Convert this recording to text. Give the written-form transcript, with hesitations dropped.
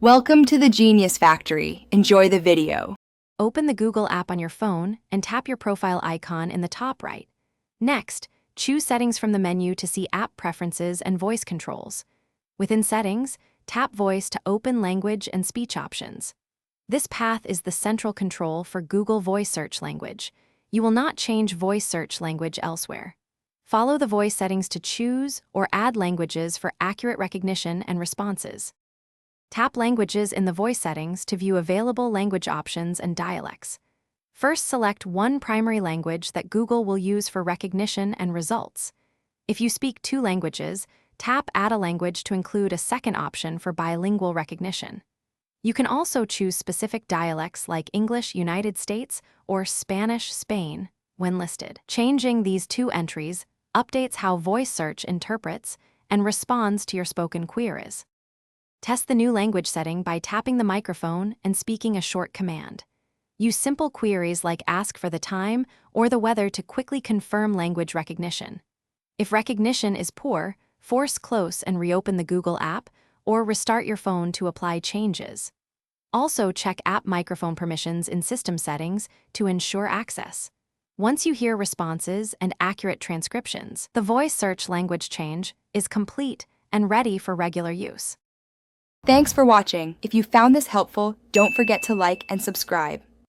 Welcome to the Genius Factory. Enjoy the video. Open the Google app on your phone and tap your profile icon in the top right. Next, choose Settings from the menu to see app preferences and voice controls. Within Settings, tap Voice to open language and speech options. This path is the central control for Google Voice Search language. You will not change voice search language elsewhere. Follow the voice settings to choose or add languages for accurate recognition and responses. Tap Languages in the voice settings to view available language options and dialects. First, select one primary language that Google will use for recognition and results. If you speak two languages, tap Add a language to include a second option for bilingual recognition. You can also choose specific dialects like English United States or Spanish Spain when listed. Changing these two entries updates how voice search interprets and responds to your spoken queries. Test the new language setting by tapping the microphone and speaking a short command. Use simple queries like ask for the time or the weather to quickly confirm language recognition. If recognition is poor, force close and reopen the Google app or restart your phone to apply changes. Also, check app microphone permissions in system settings to ensure access. Once you hear responses and accurate transcriptions, the voice search language change is complete and ready for regular use. Thanks for watching. If you found this helpful, don't forget to like and subscribe.